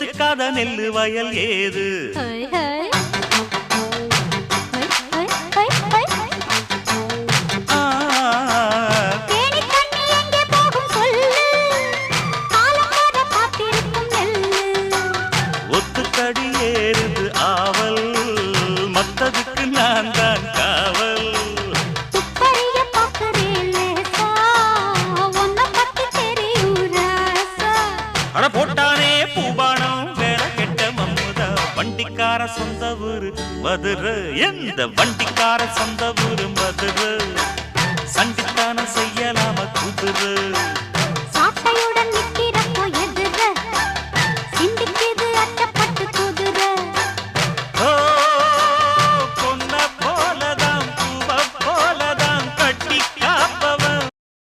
எத்துக்காத நெல்லு வயல் ஏது ஒத்துக்கடி ஏறுது ஆவல் மத்ததுக்கு நான் தான் காவல் அட போட்டானே பூபானம் வேற கெட்ட மம்முதா வண்டிக்கார சொந்த ஊரு மதுரை எந்த வண்டிக்கார சொந்த ஊரு மதுரை சண்டித்தானம் செய்யலாம குதிரை